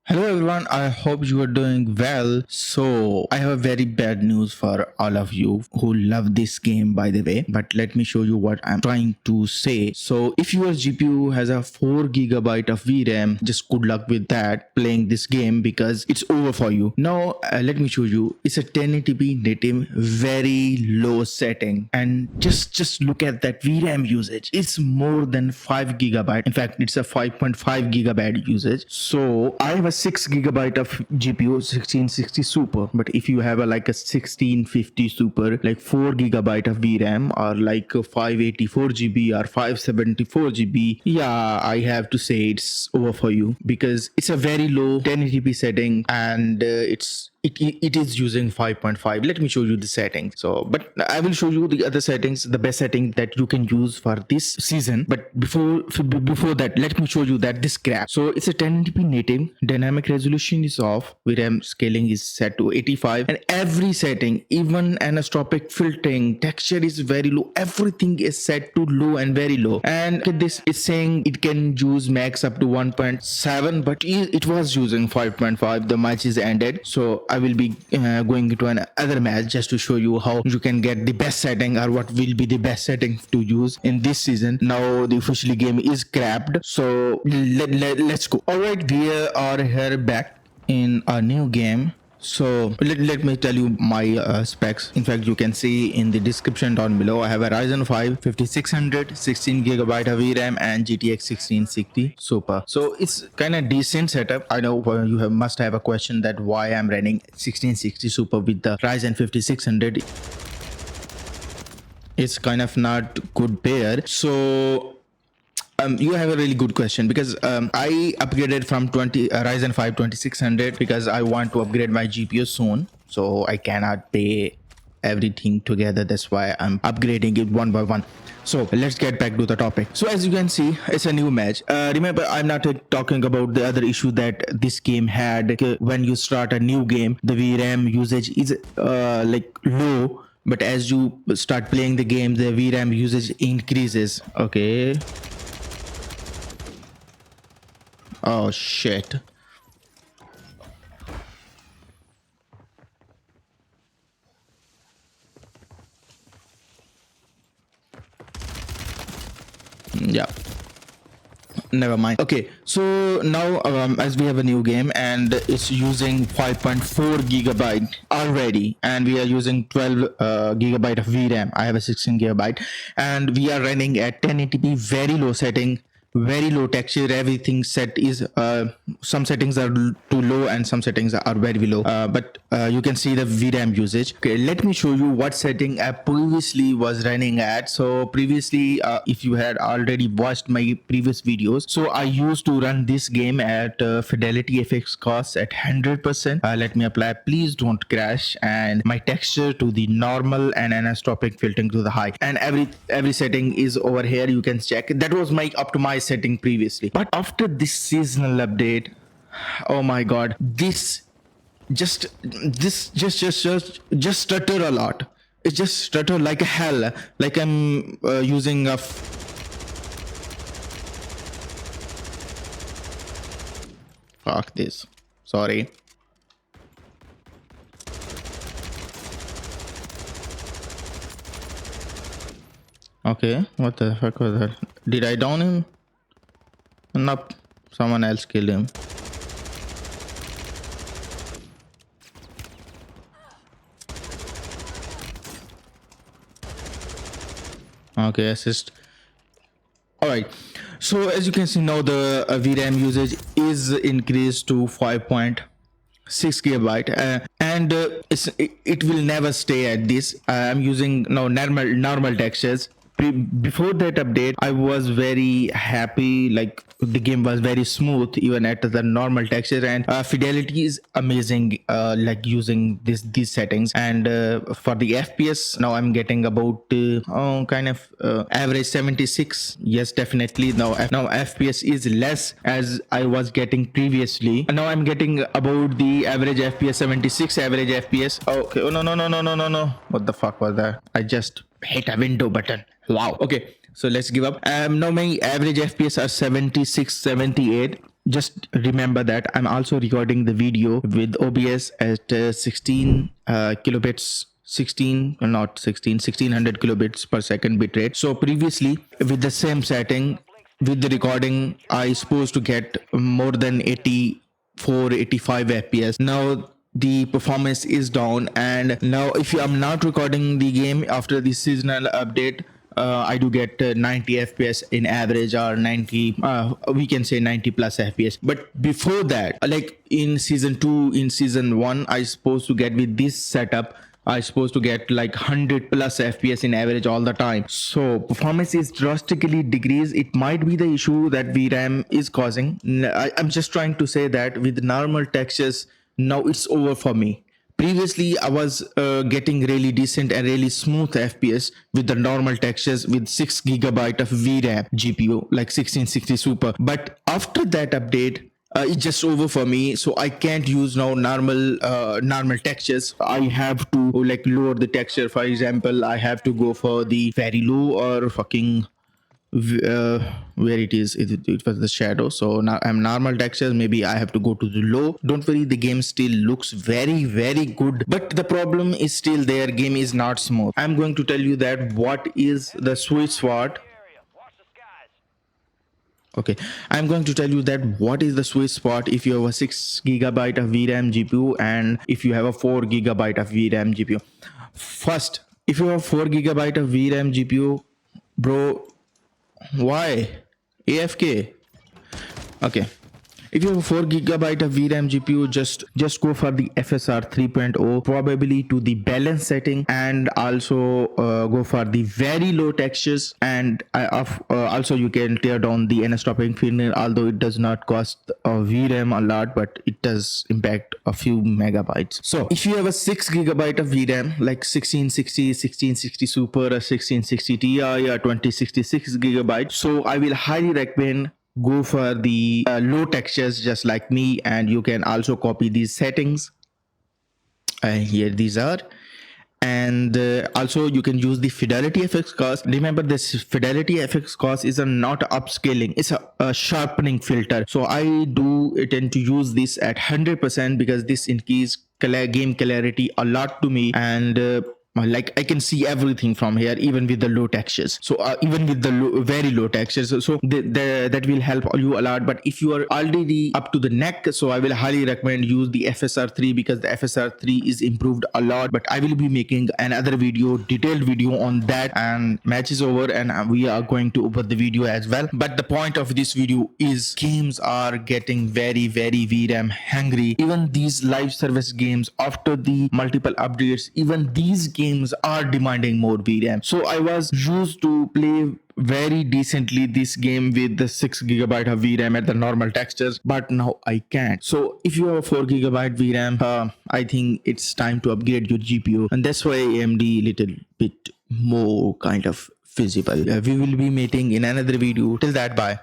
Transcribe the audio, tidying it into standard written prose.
Hello everyone, I hope you are doing well. So I have a very bad news for all of you who love this game, by the way, but let me show you what I'm trying to say. So if your GPU has a 4 GB of VRAM, just good luck with that playing this game because it's over for you. Now let me show you. It's a 1080p native, very low setting, and just look at that VRAM usage. It's more than 5 GB. In fact, it's a 5.5 GB usage. So I have a 6 GB of GPU 1660 Super, but if you have a 1650 Super, like 4 GB of VRAM or like a 584 GB or 574 GB, yeah, I have to say it's over for you because it's a very low 1080p setting and it is using 5.5. Let me show you the settings. So but I will show you the other settings, the best setting that you can use for this season. But before that, let me show you that this crap. So it's a 1080p native, dynamic resolution is off, VRAM scaling is set to 85, and every setting, even anisotropic filtering, texture is very low, everything is set to low and very low. And this is saying it can use max up to 1.7, but it was using 5.5. The match is ended, so I will be going into another match just to show you how you can get the best setting or what will be the best setting to use in this season. Now the official game is crapped, so let's go. All right, we are here back in a new game. So let me tell you my specs. In fact, you can see in the description down below, I have a Ryzen 5 5600, 16 GB of VRAM and GTX 1660 Super. So it's kind of decent setup. I know you must have a question that why I'm running 1660 Super with the Ryzen 5600. It's kind of not good pair. So you have a really good question because I upgraded from Ryzen 5 2600 because I want to upgrade my GPU soon, so I cannot pay everything together. That's why I'm upgrading it one by one. So let's get back to the topic. So as you can see, it's a new match. Remember, I'm not talking about the other issue that this game had. When you start a new game, the VRAM usage is low, but as you start playing the game, the VRAM usage increases. Okay. Oh shit. Yeah, never mind. Okay, so now as we have a new game and it's using 5.4 GB already, and we are using 12 GB of VRAM. I have a 16 GB and we are running at 1080p, very low setting, very low texture. Everything set is some settings are too low and some settings are very low, but you can see the VRAM usage. Okay, let me show you what setting I previously was running at. So previously, if you had already watched my previous videos, so I used to run this game at fidelity FX cost at 100%. Let me apply, please don't crash, and my texture to the normal and anisotropic filtering to the high, and every setting is over here. You can check. That was my optimized setting previously, but after this seasonal update, oh my god, this just stutter a lot. It just stutter like hell, like I'm using a fuck this, sorry. Okay, what the fuck was that? Did I down him? Nope, someone else killed him. Okay, assist. All right, so as you can see now, the VRAM usage is increased to 5.6 GB, and it will never stay at this. I'm using now normal textures. Before that update, I was very happy, like the game was very smooth even at the normal texture, and fidelity is amazing, like using these settings. And for the FPS, now I'm getting about average 76. Yes, definitely. Now FPS is less as I was getting previously. Now I'm getting about the average FPS 76 average FPS. Okay, oh no, what the fuck was that? I just hit a window button. Wow. Okay, so let's give up. Now my average FPS are 76, 78. just remember that I'm also recording the video with OBS at 16 kilobits 16 not 16 1600 kilobits per second bitrate. So previously with the same setting with the recording I supposed to get more than 84 85 fps. Now the performance is down, and now if I'm not recording the game after the seasonal update, I do get 90 fps in average, or 90 we can say 90 plus fps. But before that, like in season 2, in season 1, I supposed to get with this setup, I supposed to get like 100 plus fps in average all the time. So performance is drastically decreased. It might be the issue that VRAM is causing. I'm just trying to say that with normal textures now it's over for me. Previously I was getting really decent and really smooth fps with the normal textures with 6 GB of VRAM GPU like 1660 super. But after that update, it's just over for me, so I can't use now normal textures. I have to like lower the texture. For example, I have to go for the very low or fucking where it was the shadow. So now I'm normal textures, maybe I have to go to the low. Don't worry, the game still looks very good, but the problem is still there. Game is not smooth. I'm going to tell you that what is the sweet spot. Okay, I'm going to tell you that what is the sweet spot if you have a 6 GB of VRAM GPU and if you have a 4 GB of VRAM GPU. First, if you have 4 GB of VRAM GPU, bro, why AFK? Okay, if you have a 4 GB of VRAM GPU, just go for the FSR 3.0, probably to the balance setting, and also go for the very low textures. And also you can tear down the anisotropic firmware, although it does not cost VRAM a lot, but it does impact a few megabytes. So if you have a 6 GB of VRAM like 1660, 1660 super, or 1660 Ti, or 2066 GB, so I will highly recommend go for the low textures just like me. And you can also copy these settings, here these are. And also you can use the fidelity FX cost. Remember, this fidelity FX cost is a not upscaling, it's a sharpening filter. So I do tend to use this at 100% because this increases game clarity a lot to me. And like I can see everything from here, even with the low textures. So even with the very low textures, so that will help you a lot. But if you are already up to the neck, so I will highly recommend use the FSR3, because the FSR3 is improved a lot. But I will be making another video, detailed video on that. And match is over, and we are going to open the video as well. But the point of this video is games are getting very VRAM hungry. Even these live service games, after the multiple updates, even these games are demanding more VRAM. So I was used to play very decently this game with the 6 GB of VRAM at the normal textures, but now I can't. So if you have a 4 GB VRAM, I think it's time to upgrade your GPU, and that's why AMD little bit more kind of feasible. We will be meeting in another video. Till that, bye.